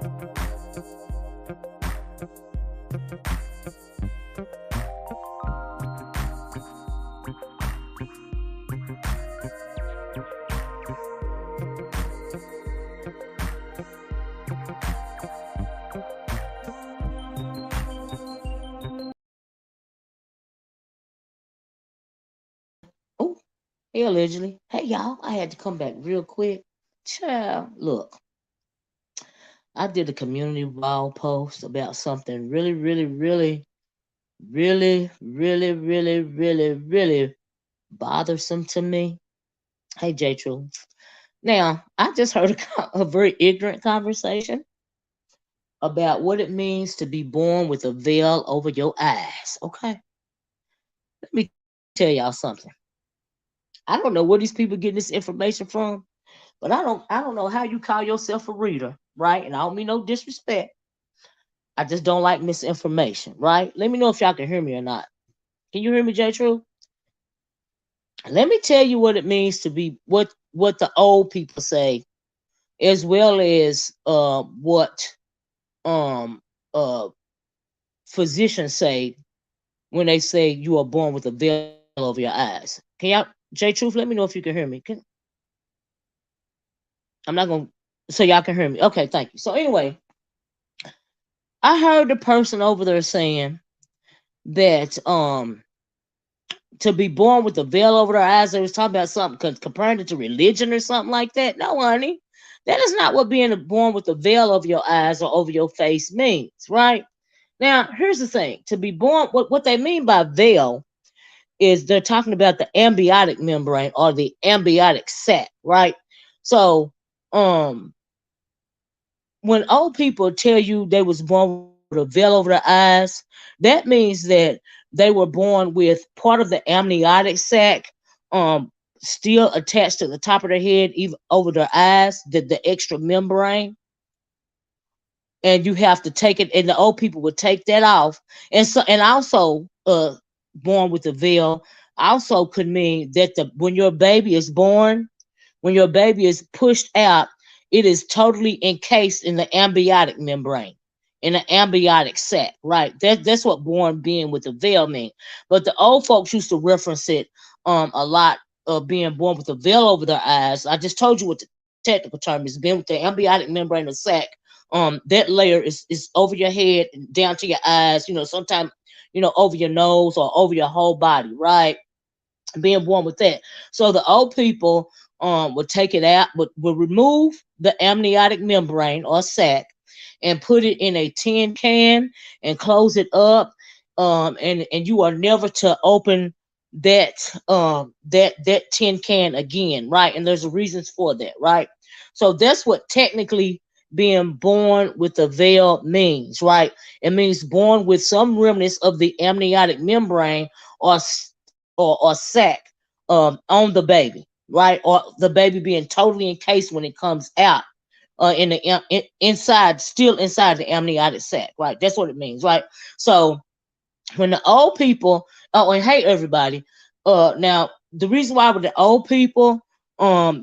Oh, hey, allegedly. Hey, y'all. I had to come back real quick. Child, look, I did a community wall post about something really, really, really, really, really, really, really, really bothersome to me. Hey, J. True. Now, I just heard a very ignorant conversation about what it means to be born with a veil over your eyes. Okay, let me tell y'all something. I don't know where these people getting this information from, but I don't know how you call yourself a reader, right? And I don't mean no disrespect. I just don't like misinformation, right? Let me know if y'all can hear me or not. Can you hear me, J. True? Let me tell you what it means to be what the old people say, as well as what um uh physicians say when they say you are born with a veil over your eyes. Can y'all, J. Truth? Let me know if you can hear me. I'm not gonna, so y'all can hear me. Okay, thank you. So anyway, I heard the person over there saying that to be born with a veil over their eyes, they was talking about something comparing it to religion or something like that. No, honey, that is not what being born with a veil over your eyes or over your face means, right? Now, here's the thing: to be born, what they mean by veil is they're talking about the amniotic membrane or the amniotic sac, right? So, um, when old people tell you they was born with a veil over their eyes, that means that they were born with part of the amniotic sac still attached to the top of their head, even over their eyes, the extra membrane, and you have to take it, and the old people would take that off. And so, and also born with a veil also could mean that the when your baby is born, when your baby is pushed out, it is totally encased in the amniotic membrane, in the amniotic sac, right? That's what born being with a veil mean. But the old folks used to reference it a lot, being born with a veil over their eyes. I just told you what the technical term is, being with the amniotic membrane of sac. That layer is over your head and down to your eyes, sometimes, over your nose or over your whole body, right? Being born with that. So the old people would take it out, would remove the amniotic membrane or sac and put it in a tin can and close it up. And you are never to open that tin can again, right? And there's reasons for that, right? So that's what technically being born with a veil means, right? It means born with some remnants of the amniotic membrane or or sac on the baby, right? Or the baby being totally encased when it comes out in the inside, still inside the amniotic sac, right? That's what it means, right? So when the old people, oh, and hey everybody, now the reason why with the old people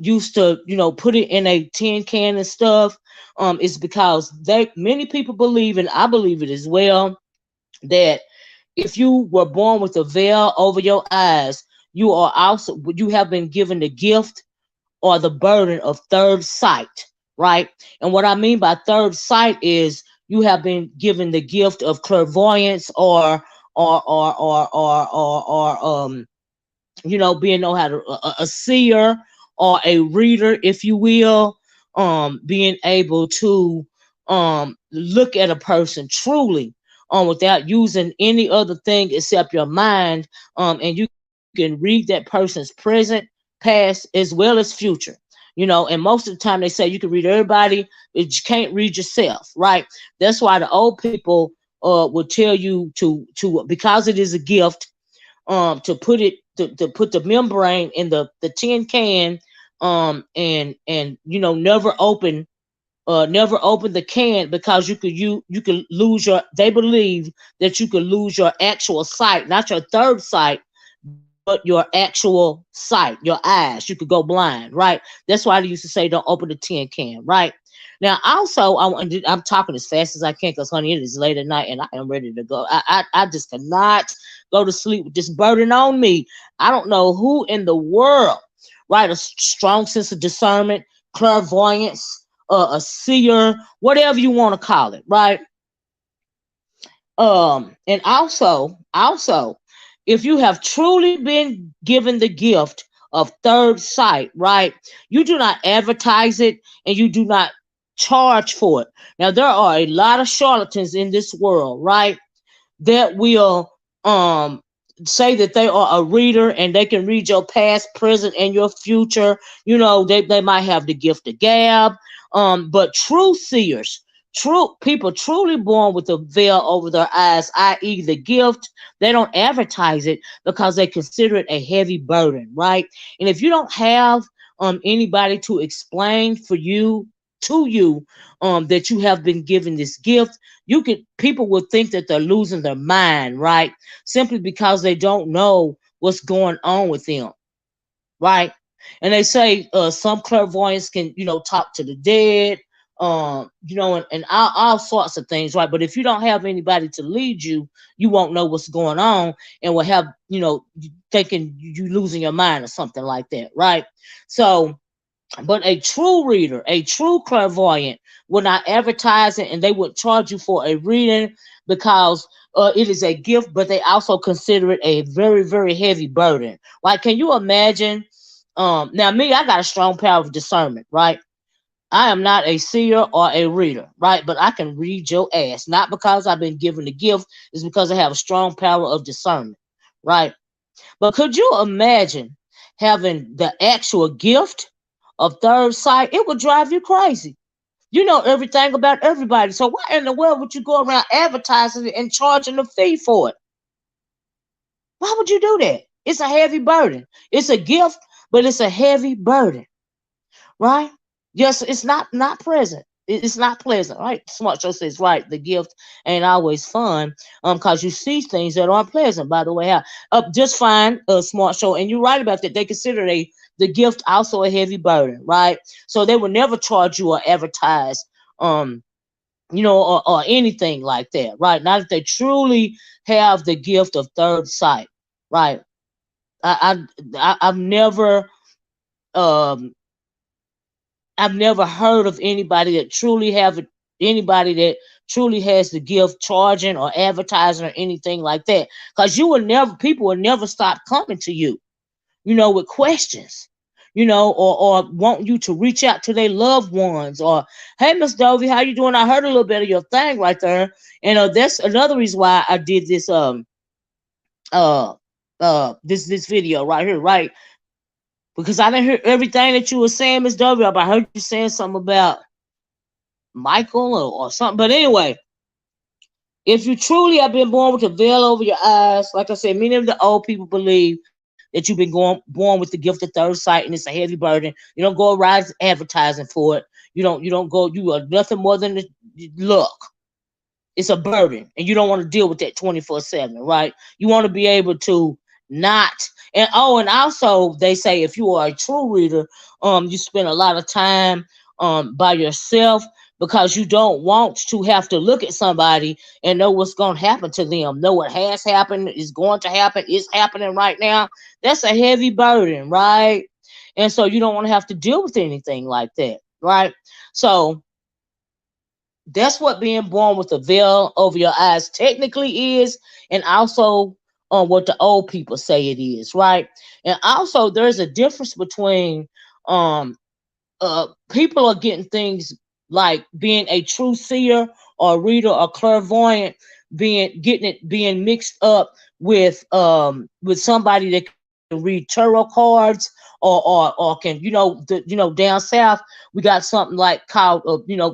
used to, put it in a tin can and stuff, is because they many people believe, and I believe it as well, that if you were born with a veil over your eyes, you have been given the gift or the burden of third sight, right? And what I mean by third sight is you have been given the gift of clairvoyance or being know how to a seer or a reader, if you will, being able to look at a person truly without using any other thing except your mind, and you can read that person's present, past, as well as future. And most of the time they say you can read everybody, but you can't read yourself, right? That's why the old people would tell you to because it is a gift, to put it to put the membrane in the tin can, and never open the can, because you could lose your they believe that you could lose your actual sight, not your third sight, but your actual sight, your eyes. You could go blind, right? That's why they used to say don't open the tin can, right? Now, also, I'm talking as fast as I can because, honey, it is late at night and I am ready to go. I just cannot go to sleep with this burden on me. I don't know who in the world, right? A strong sense of discernment, clairvoyance, a seer, whatever you want to call it, right? And also, if you have truly been given the gift of third sight, right? You do not advertise it and you do not charge for it. Now, there are a lot of charlatans in this world, right? That will say that they are a reader and they can read your past, present, and your future. They might have the gift of gab. But true seers, true people truly born with a veil over their eyes, i.e. the gift, they don't advertise it because they consider it a heavy burden, right? And if you don't have anybody to explain for you to you that you have been given this gift, people will think that they're losing their mind, right? Simply because they don't know what's going on with them, right? And they say some clairvoyants can, talk to the dead, and all sorts of things, right? But if you don't have anybody to lead you, you won't know what's going on and will have, thinking you losing your mind or something like that, right? So, but a true reader, a true clairvoyant, will not advertise it and they would charge you for a reading because it is a gift, but they also consider it a very, very heavy burden. Like, can you imagine? Now, me, I got a strong power of discernment, right? I am not a seer or a reader, right? But I can read your ass, not because I've been given the gift, it's because I have a strong power of discernment, right? But could you imagine having the actual gift of third sight? It would drive you crazy. You know everything about everybody. So why in the world would you go around advertising it and charging a fee for it? Why would you do that? It's a heavy burden. It's a gift, but it's a heavy burden, right? Yes, it's not present. It's not pleasant, right? Smart Show says right. The gift ain't always fun, because you see things that aren't pleasant. By the way, just fine, Smart Show, and you're right about that. They consider the gift also a heavy burden, right? So they will never charge you or advertise, or anything like that, right? Not if they truly have the gift of third sight, right? I've never um I've never heard of anybody that truly has the gift charging or advertising or anything like that. Because people will never stop coming to you, with questions, or want you to reach out to their loved ones, or hey, Miss Dovey, how you doing? I heard a little bit of your thing right there. And that's another reason why I did this uh this video right here, right? Because I didn't hear everything that you were saying, Miss W. I heard you saying something about Michael or something. But anyway, if you truly have been born with a veil over your eyes, like I said, many of the old people believe that you've been born with the gift of third sight and it's a heavy burden. You don't go around advertising for it. You don't go, you are nothing more than luck. It's a burden and you don't want to deal with that 24/7, right? You want to be able to not. And also they say if you are a true reader, you spend a lot of time by yourself because you don't want to have to look at somebody and know what's going to happen to them, know what has happened, is going to happen, is happening right now. That's a heavy burden, right? And so you don't want to have to deal with anything like that, right? So that's what being born with a veil over your eyes technically is, and also what the old people say it is, right? And also, there's a difference between um, people are getting things like being a true seer or reader or clairvoyant, being mixed up with somebody that can read tarot cards or can down south we got something like called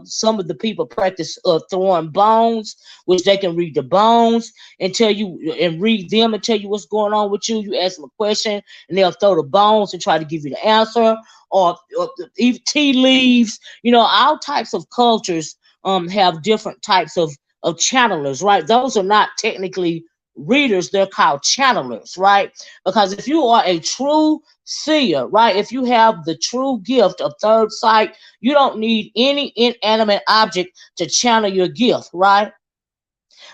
some of the people practice throwing bones, which they can read the bones and tell you and read them and tell you what's going on with you. You ask them a question and they'll throw the bones and try to give you the answer, or tea leaves. All types of cultures have different types of channelers, right? Those are not technically readers, they're called channelers, right? Because if you are a true seer, right, if you have the true gift of third sight, you don't need any inanimate object to channel your gift, right?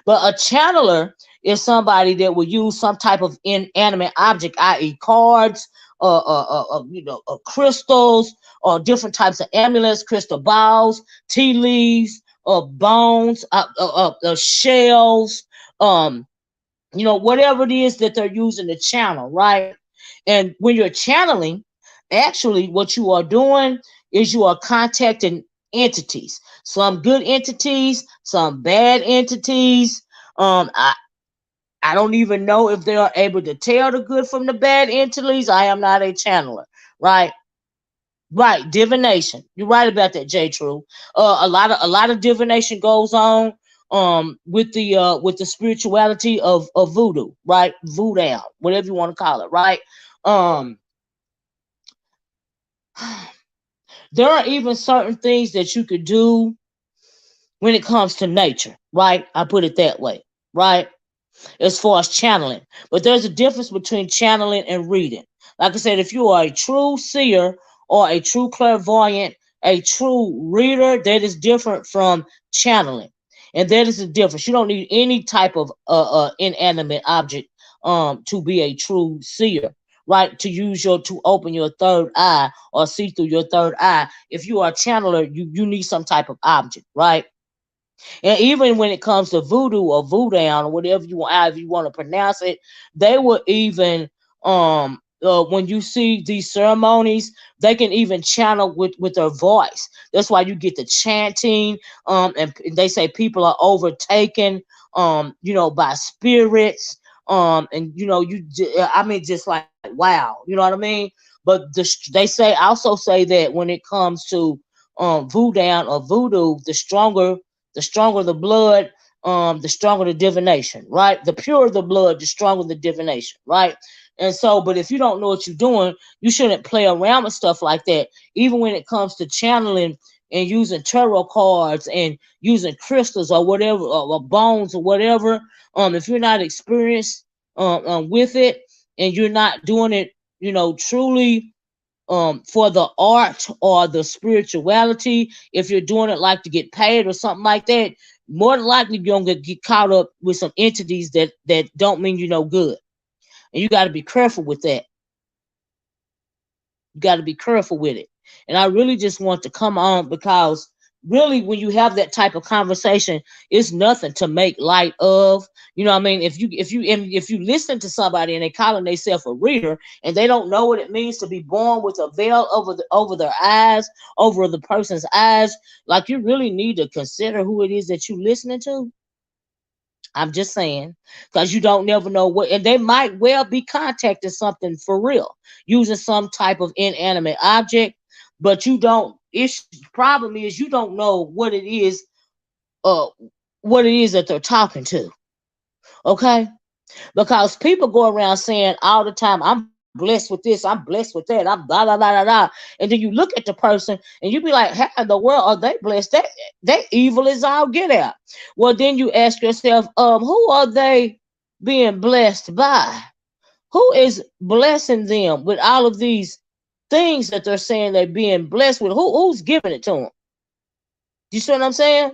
But a channeler is somebody that will use some type of inanimate object, i.e., cards, crystals, or different types of amulets, crystal balls, tea leaves, bones, shells, whatever it is that they're using to channel, right? And when you're channeling, actually, what you are doing is you are contacting entities. Some good entities, some bad entities. I don't even know if they are able to tell the good from the bad entities. I am not a channeler, right? Right, divination. You're right about that, J. True. A lot of divination goes on with the spirituality of voodoo, right? Voodoo, whatever you want to call it, right? Um there are even certain things that you could do when it comes to nature, right? I put it that way, right? As far as channeling. But there's a difference between channeling and reading. Like I said, if you are a true seer or a true clairvoyant, a true reader, that is different from channeling. And that is the difference. You don't need any type of inanimate object to be a true seer, right? To open your third eye or see through your third eye. If you are a channeler, you need some type of object, right? And even when it comes to voodoo or voodoo or whatever however you want to pronounce it, they will even when you see these ceremonies, they can even channel with their voice. That's why you get the chanting. And they say people are overtaken, by spirits. And I mean, just like wow, you know what I mean. But they say that when it comes to voodoo or voodoo, the stronger the blood, the stronger the divination, right? The purer the blood, the stronger the divination, right? And so, but if you don't know what you're doing, you shouldn't play around with stuff like that. Even when it comes to channeling and using tarot cards and using crystals or whatever, or bones or whatever, if you're not experienced with it and you're not doing it, truly for the art or the spirituality, if you're doing it like to get paid or something like that, more than likely you're gonna get caught up with some entities that don't mean you no good. And you got to be careful with that. You got to be careful with it. And I really just want to come on because really when you have that type of conversation, it's nothing to make light of. You know what I mean? If you listen to somebody and they calling themselves a reader and they don't know what it means to be born with a veil over their eyes, over the person's eyes, like you really need to consider who it is that you listening to. I'm just saying, because you don't never know what, and they might well be contacting something for real, using some type of inanimate object, but you don't. Its problem is you don't know uh, what it is that they're talking to. Okay, because people go around saying all the time, I'm blessed with this, I'm blessed with that, I'm blah blah blah blah blah. And then you look at the person and you be like, how in the world are they blessed? They evil as all get out. Well, then you ask yourself, who are they being blessed by? Who is blessing them with all of these things that they're saying they're being blessed with? Who's giving it to them? You see what I'm saying?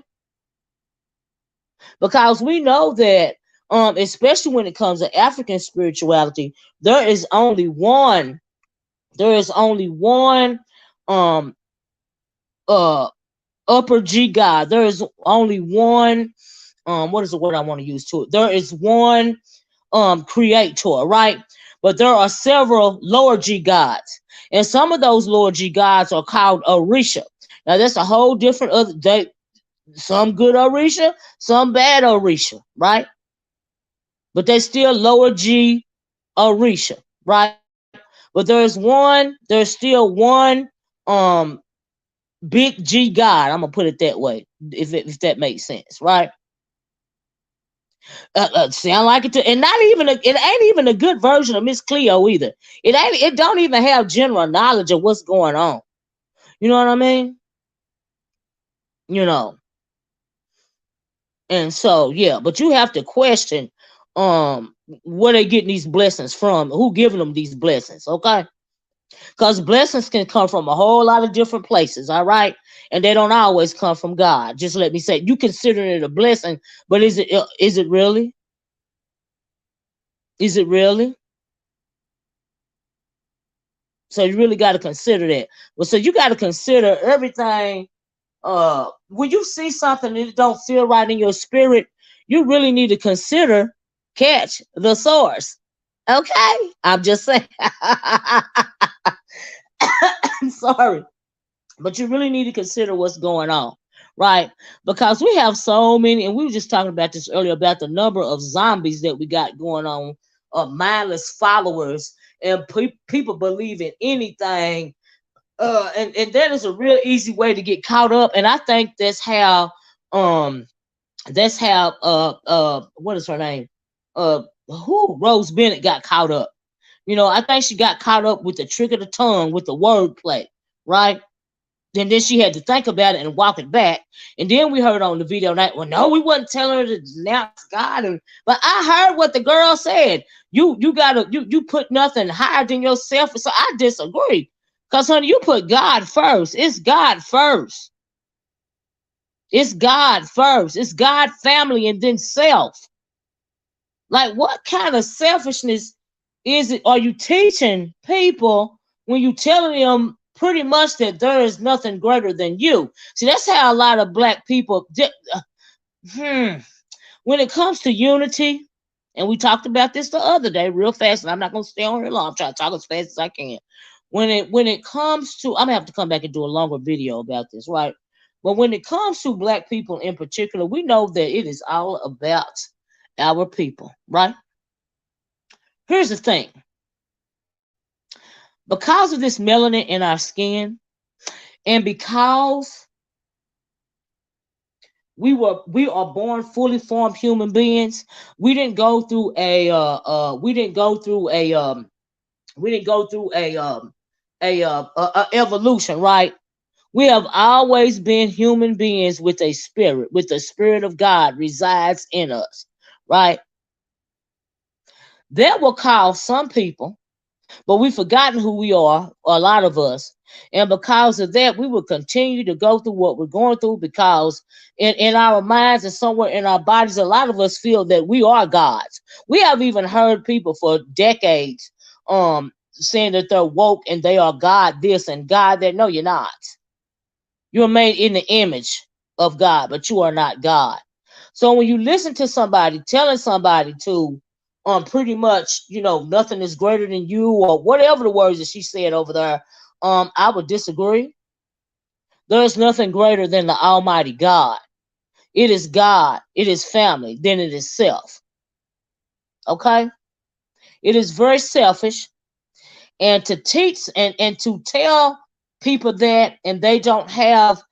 Because we know that especially when it comes to African spirituality, there is only one um uh upper G God. There is only one what is the word I want to use to it? There is one creator, right? But there are several lower G gods. And some of those lower G gods are called Orisha. Now that's a whole different other they some good Orisha, some bad Orisha, right? But they still lower G Orisha, right? But there's still one um big G God. I'm gonna put it that way, if that makes sense, right? Sound like it to, and it ain't even a good version of Miss Cleo either. It don't even have general knowledge of what's going on. You know what I mean? You know, and so yeah, but you have to question where they getting these blessings from, who giving them these blessings, okay? Because blessings can come from a whole lot of different places, all right? And they don't always come from God. Just let me say, you consider it a blessing, but is it really? Is it really? So you really got to consider that. Well, so you got to consider everything. When you see something that don't feel right in your spirit, you really need to consider catch the source. Okay, I'm just saying. I'm sorry, but you really need to consider what's going on, right? Because we have so many, and we were just talking about this earlier about the number of zombies that we got going on, mindless followers, and people believe in anything. And that is a real easy way to get caught up. And I think um that's how what is her name? Who Rose Bennett got caught up. I think she got caught up with the trick of the tongue with the wordplay, right? And then she had to think about it and walk it back. And then we heard on the video night, well, no, we wasn't telling her to denounce God. But I heard what the girl said. You put nothing higher than yourself. So I disagree. Because honey, you put God first. It's God first. It's God first. It's God, family, and then self. Like, what kind of selfishness is it? Are you teaching people when you telling them pretty much that there is nothing greater than you? See, that's how a lot of black people. When it comes to unity, and we talked about this the other day, real fast, and I'm not gonna stay on here long. I'm trying to talk as fast as I can. When it comes to, I'm gonna have to come back and do a longer video about this, right? But when it comes to black people in particular, we know that it is all about our people, right? Here's the thing. Because of this melanin in our skin, and because we are born fully formed human beings, we didn't go through a evolution, right? We have always been human beings with a spirit, with the spirit of God resides in us, right? That will cause some people, but we've forgotten who we are, a lot of us. And because of that, we will continue to go through what we're going through because in our minds and somewhere in our bodies, a lot of us feel that we are gods. We have even heard people for decades saying that they're woke and they are God this and God that. No, you're not. You're made in the image of God, but you are not God. So when you listen to somebody telling somebody to pretty much, nothing is greater than you or whatever the words that she said over there, I would disagree. There is nothing greater than the Almighty God. It is God, it is family, then it is self. Okay? It is very selfish. And to teach and to tell people that and they don't have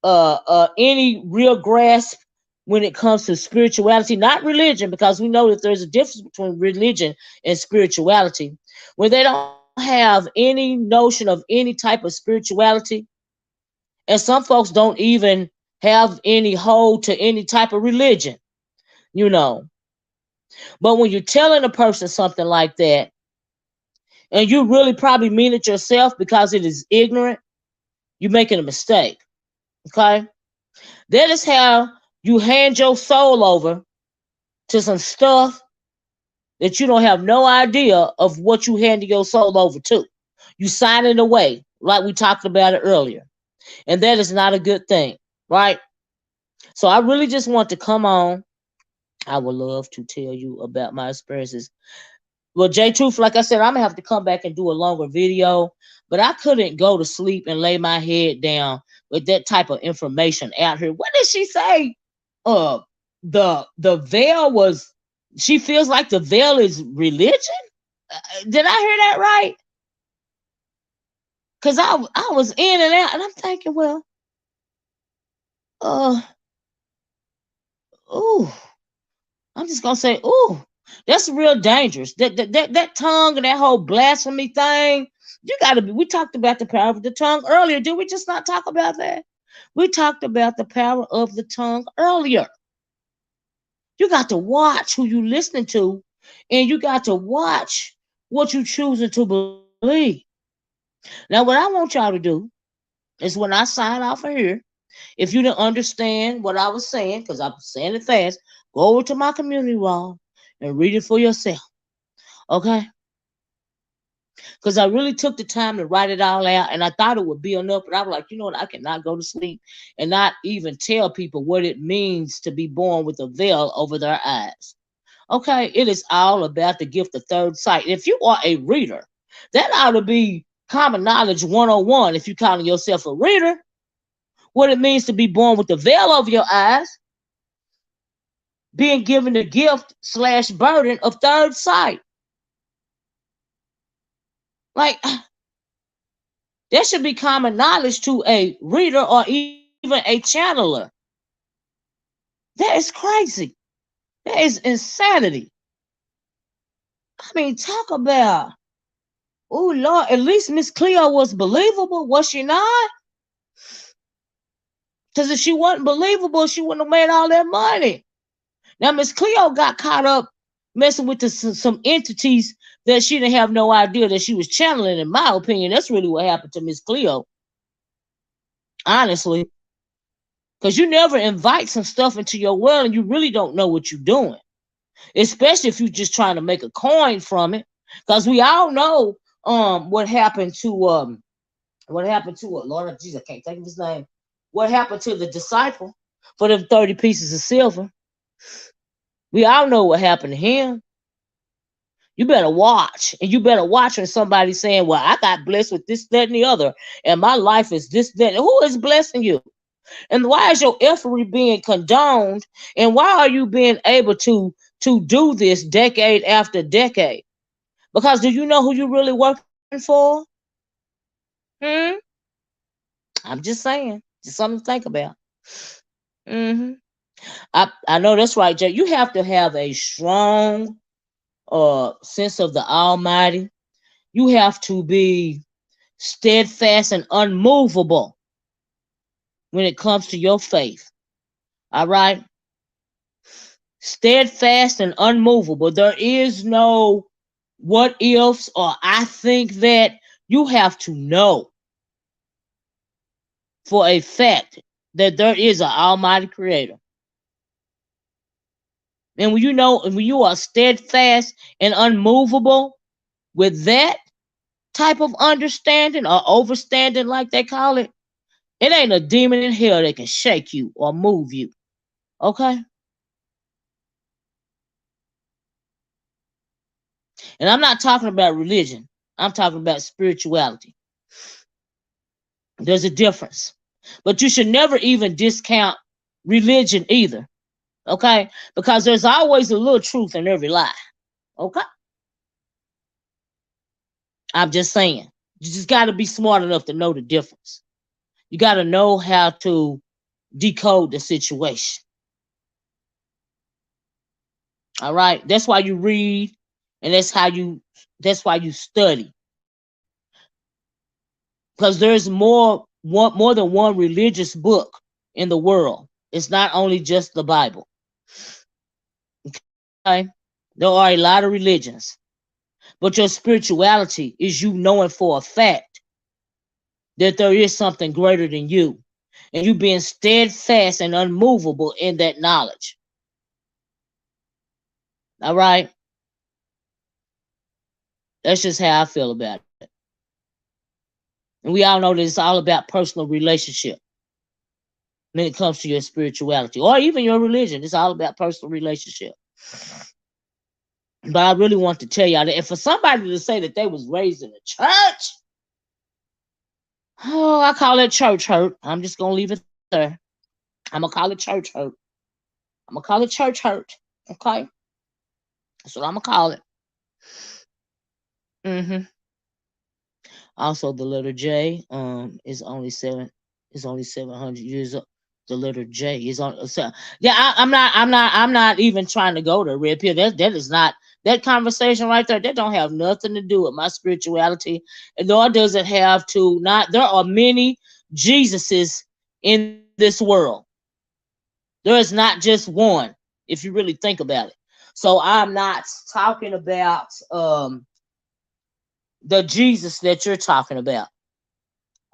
any real grasp when it comes to spirituality, not religion, because we know that there's a difference between religion and spirituality. When they don't have any notion of any type of spirituality, and some folks don't even have any hold to any type of religion, you know. But when you're telling a person something like that, and you really probably mean it yourself because it is ignorant, you're making a mistake. Okay? That is how you hand your soul over to some stuff that you don't have no idea of what you handed your soul over to. You sign it away, like we talked about it earlier. And that is not a good thing, right? So I really just want to come on. I would love to tell you about my experiences. Well, J Truth, like I said, I'm gonna have to come back and do a longer video, but I couldn't go to sleep and lay my head down with that type of information out here. What did she say? Uh, the veil was. She feels like the veil is religion. Did I hear that right? Cause I was in and out, and I'm thinking, well, uh, ooh, I'm just gonna say, ooh, that's real dangerous. That tongue and that whole blasphemy thing. You gotta be. We talked about the power of the tongue earlier. Did we just not talk about that? We talked about the power of the tongue earlier. You got to watch who you listening to, and you got to watch what you choosing to believe. Now, what I want y'all to do is when I sign off of here, if you didn't understand what I was saying, because I'm saying it fast, go over to my community wall and read it for yourself. Okay? Because I really took the time to write it all out, and I thought it would be enough, but I was like, you know what, I cannot go to sleep and not even tell people what it means to be born with a veil over their eyes. Okay, it is all about the gift of third sight. If you are a reader, that ought to be common knowledge 101 if you're calling yourself a reader. What it means to be born with the veil over your eyes, being given the gift / burden of third sight. Like, that should be common knowledge to a reader or even a channeler. That is crazy. That is insanity. I mean, talk about, oh Lord, at least Miss Cleo was believable, was she not? Because if she wasn't believable, she wouldn't have made all that money. Now, Miss Cleo got caught up messing with some entities that she didn't have no idea that she was channeling, in my opinion. That's really what happened to Miss Cleo. Honestly. Because you never invite some stuff into your world and you really don't know what you're doing. Especially if you're just trying to make a coin from it. Because we all know what happened to Lord Jesus, I can't think of his name. What happened to the disciple for them 30 pieces of silver? We all know what happened to him. You better watch. And you better watch when somebody's saying, well, I got blessed with this, that, and the other. And my life is this, that. Who is blessing you? And why is your effort being condoned? And why are you being able to do this decade after decade? Because do you know who you're really working for? I'm just saying. Just something to think about. I know that's right, Jay. You have to have a strong sense of the Almighty. You have to be steadfast and unmovable when it comes to your faith. All right? Steadfast and unmovable. There is no what ifs or I think that. You have to know for a fact that there is an Almighty Creator. And when you are steadfast and unmovable with that type of understanding or overstanding, like they call it, it ain't a demon in hell that can shake you or move you. Okay? And I'm not talking about religion. I'm talking about spirituality. There's a difference. But you should never even discount religion either. Okay? Because there's always a little truth in every lie. Okay? I'm just saying. You just got to be smart enough to know the difference. You got to know how to decode the situation. All right? That's why you read, and that's why you study. Because there's more than one religious book in the world. It's not only just the Bible. Okay? There are a lot of religions. But your spirituality is you knowing for a fact that there is something greater than you. And you being steadfast and unmovable in that knowledge. All right? That's just how I feel about it. And we all know that it's all about personal relationship when it comes to your spirituality or even your religion. It's all about personal relationship. But I really want to tell y'all that if for somebody to say that they was raised in a church, oh, I call it church hurt. I'm just going to leave it there. I'm going to call it church hurt. I'm going to call it church hurt. Okay? That's what I'm going to call it. Also, the letter J is only 700 years old. The letter J is on. So, yeah, I'm not even trying to go to red pill. That is not that conversation right there. That don't have nothing to do with my spirituality, and nor does it have to. Not there are many Jesuses in this world. There is not just one. if you really think about it. So I'm not talking about the Jesus that you're talking about.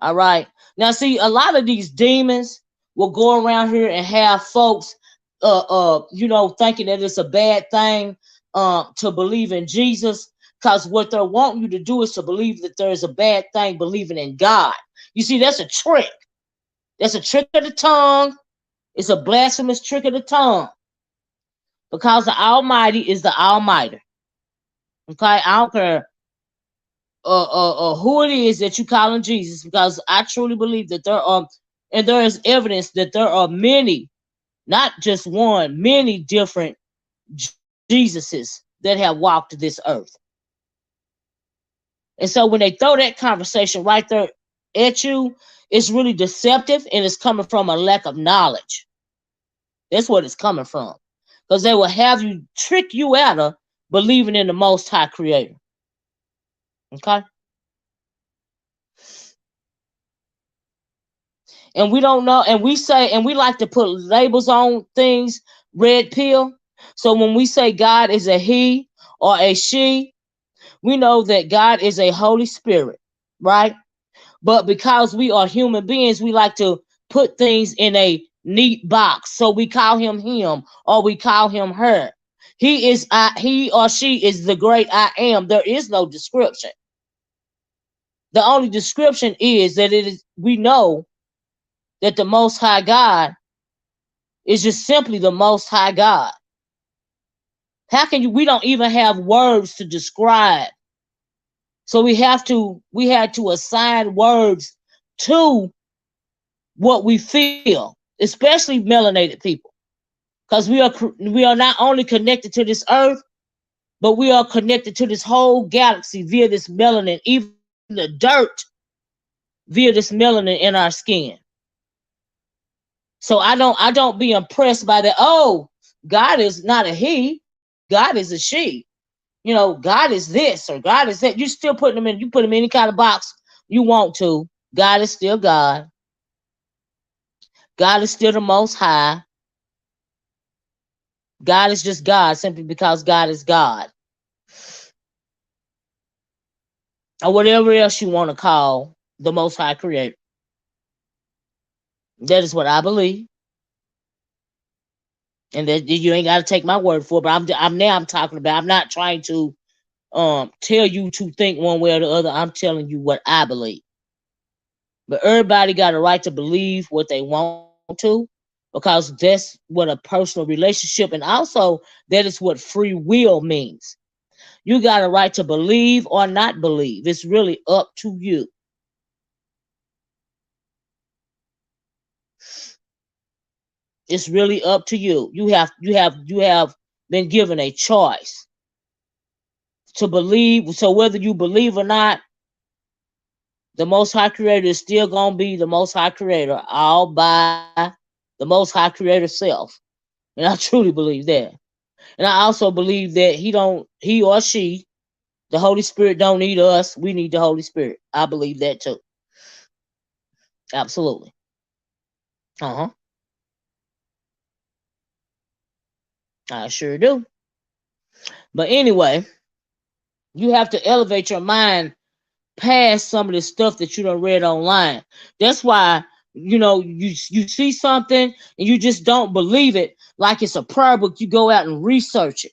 All right. Now, see, a lot of these demons will go around here and have folks, thinking that it's a bad thing, to believe in Jesus, because what they're wanting you to do is to believe that there is a bad thing believing in God. You see, that's a trick. That's a trick of the tongue. It's a blasphemous trick of the tongue, because the Almighty is the Almighty. Okay, I don't care who it is that you calling Jesus, because I truly believe that there is evidence that there are many, not just one, many different Jesuses that have walked this earth. And so when they throw that conversation right there at you, it's really deceptive, and it's coming from a lack of knowledge. That's what it's coming from, because they will have you trick you out of believing in the Most High Creator. Okay. And we don't know, and we say, and we like to put labels on things, red pill. So when we say God is a he or a she, we know that God is a Holy Spirit, right? But because we are human beings, we like to put things in a neat box. So we call him or we call him her. He or she is the great I am. There is no description. The only description is that we know that the Most High God is just simply the Most High God. How can we don't even have words to describe. So we had to assign words to what we feel, especially melanated people, because we are not only connected to this earth, but we are connected to this whole galaxy via this melanin, even the dirt via this melanin in our skin. So I don't be impressed by that. Oh, God is not a he, God is a she. God is this or God is that. You still putting them in. You put them in any kind of box you want to. God is still God. God is still the Most High. God is just God simply because God is God. Or whatever else you want to call the Most High Creator. That is what I believe. And that you ain't got to take my word for it. But I'm talking about. I'm not trying to tell you to think one way or the other. I'm telling you what I believe. But everybody got a right to believe what they want to, because that's what a personal relationship, and also that is what free will means. You got a right to believe or not believe. It's really up to you. It's really up to you. You have been given a choice to believe. So whether you believe or not, the Most High Creator is still gonna be the Most High Creator, all by the Most High Creator self. And I truly believe that. And I also believe that he or she, the Holy Spirit, don't need us. We need the Holy Spirit. I believe that too. Absolutely. Uh-huh. I sure do. But anyway, you have to elevate your mind past some of the stuff that you done read online. That's why, you see something and you just don't believe it like it's a prayer book. You go out and research it.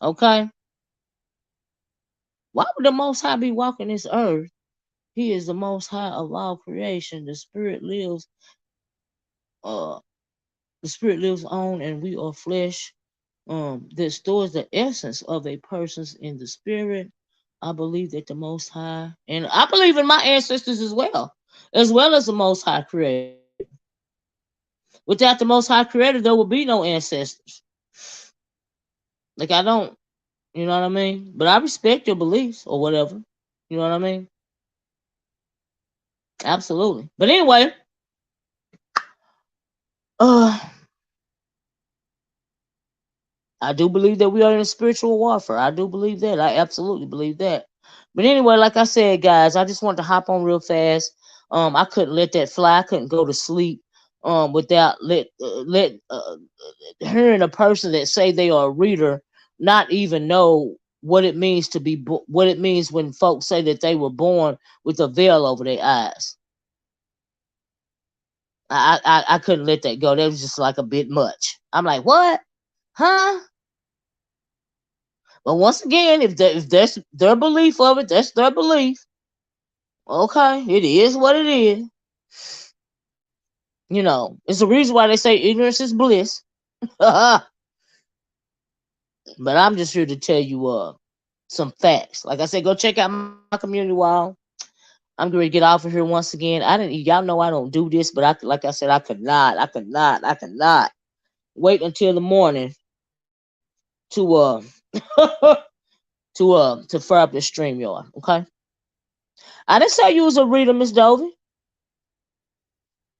Okay? Why would the Most High be walking this earth? He is the Most High of all creation. Uh the spirit lives on, and we are flesh. That stores the essence of a person's in the spirit. I believe that the Most High, and I believe in my ancestors as well as the Most High Creator. Without the Most High Creator, there will be no ancestors. Like, I don't, you know what I mean? But I respect your beliefs or whatever. You know what I mean? Absolutely. But anyway, uh, I do believe that we are in a spiritual warfare. I do believe that. I absolutely believe that. But anyway, like I said, guys, I just wanted to hop on real fast. I couldn't let that fly. I couldn't go to sleep. without hearing a person that say they are a reader not even know what it means to be what it means when folks say that they were born with a veil over their eyes. I couldn't let that go. That was just like a bit much. I'm like, what? Huh? But once again, if that's their belief of it, that's their belief. Okay, it is what it is. You know, it's the reason why they say ignorance is bliss. But I'm just here to tell you some facts. Like I said, go check out my community wall. I'm going to get off of here once again. Y'all know I don't do this, but like I said, I could not wait until the morning to to fire up the stream yard. Okay. I didn't say you was a reader, Miss Dovey.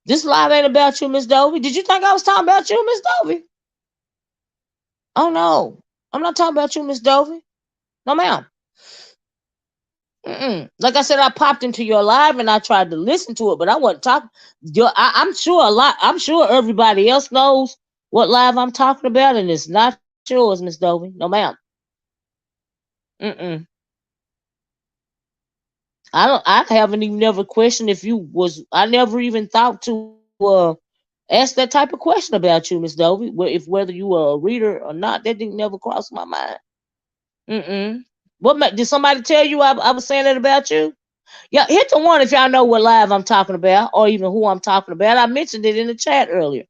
This live ain't about you, Miss Dovey. Did you think I was talking about you, Miss Dovey? Oh no, I'm not talking about you, Miss Dovey. No, ma'am. Like I said, I popped into your live and I tried to listen to it, but I wasn't talking. I'm sure I'm sure everybody else knows what live I'm talking about, and it's not yours, Miss Dovey. No, ma'am. I haven't even never questioned if you was. I never even thought to ask that type of question about you, Miss Dovey. Whether you were a reader or not, that didn't never cross my mind. What did somebody tell you I was saying that about you? Yeah, hit the one if y'all know what live I'm talking about, or even who I'm talking about. I mentioned it in the chat earlier.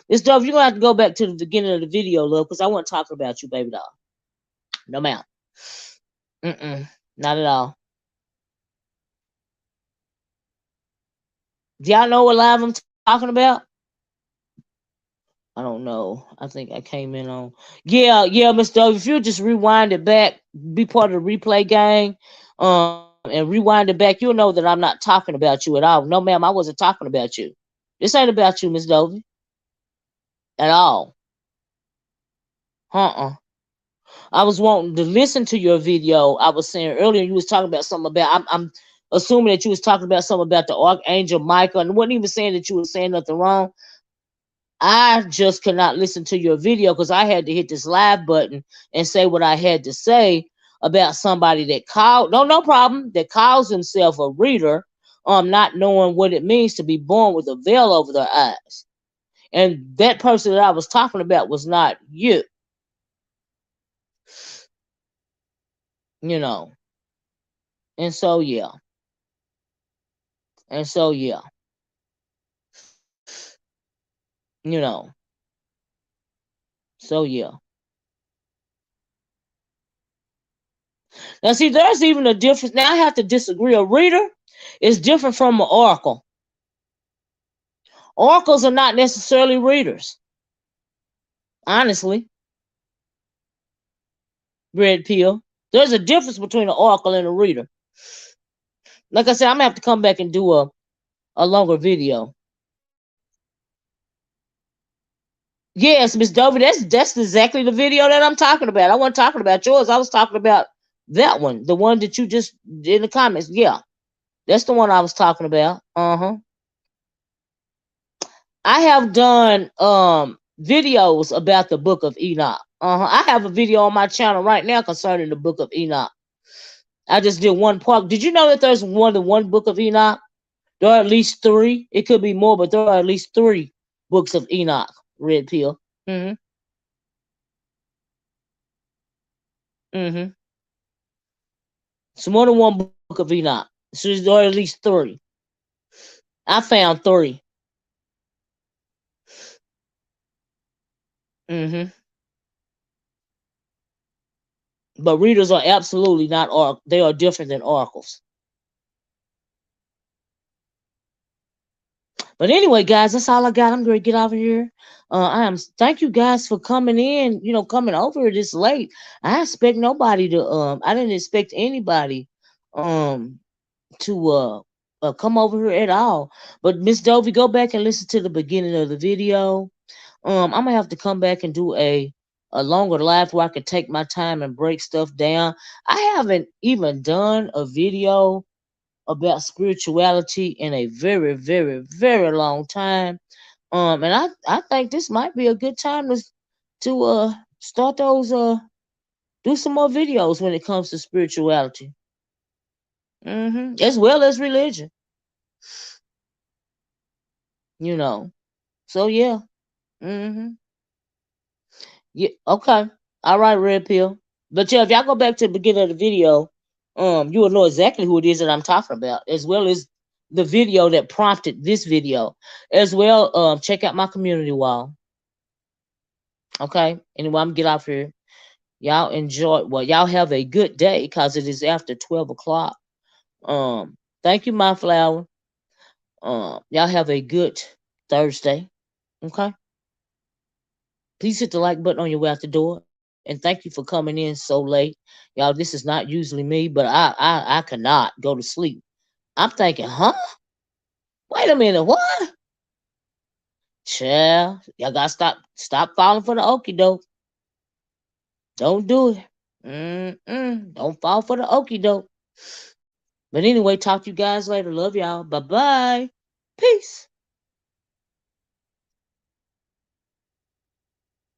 Miss Dove, you're gonna have to go back to the beginning of the video, love, because I wasn't talking about you, baby doll. No, ma'am. Not at all. Do y'all know what live I'm talking about? I don't know. I think I came in on. Yeah, Miss Dove. If you just rewind it back, be part of the replay gang, and rewind it back, you'll know that I'm not talking about you at all. No, ma'am, I wasn't talking about you. This ain't about you, Miss Dovey. At all. I was wanting to listen to your video. I was saying earlier you was talking about something about. I'm assuming that you was talking about something about the Archangel Michael, and wasn't even saying that you were saying nothing wrong. I just could not listen to your video because I had to hit this live button and say what I had to say about somebody that called. No problem. That calls himself a reader, not knowing what it means to be born with a veil over their eyes. And that person that I was talking about was not you. You know. And so yeah. You know. So yeah. Now see, there's even a difference. Now I have to disagree. A reader is different from an oracle. Oracles are not necessarily readers. Honestly. Red pill. There's a difference between an oracle and a reader. Like I said, I'm gonna have to come back and do a longer video. Yes, Miss Dovey, that's exactly the video that I'm talking about. I wasn't talking about yours. I was talking about that one, the one that you just in the comments. Yeah, that's the one I was talking about. I have done videos about the Book of Enoch. I have a video on my channel right now concerning the Book of Enoch. I just did one part. Did you know that there's more than one Book of Enoch? There are at least 3. It could be more, but there are at least 3 books of Enoch. Red pill. It's more than one book of Enoch. So there are at least 3. I found 3. But readers are absolutely not they are different than oracles. But anyway, guys, that's all I got. I'm going to get out of here. Thank you guys for coming in, coming over this late. I expect nobody to I didn't expect anybody to come over here at all. But Miss Dovey, go back and listen to the beginning of the video. I'm gonna have to come back and do a longer live where I can take my time and break stuff down. I haven't even done a video about spirituality in a very, very, very long time. And I think this might be a good time to start those do some more videos when it comes to spirituality. As well as religion, you know. So yeah. hmm Yeah, okay. All right, Red Pill. But yeah, if y'all go back to the beginning of the video, you will know exactly who it is that I'm talking about, as well as the video that prompted this video. As well, check out my community wall. Okay. Anyway, I'm get off here. Y'all enjoy. Well, y'all have a good day because it is after 12 o'clock. Thank you, my flower. Y'all have a good Thursday. Okay. Please hit the like button on your way out the door. And thank you for coming in so late. Y'all, this is not usually me, but I cannot go to sleep. I'm thinking, huh? Wait a minute, what? Child, y'all gotta stop falling for the okie doke. Don't do it. Don't fall for the okie doke. But anyway, talk to you guys later. Love y'all. Bye bye. Peace.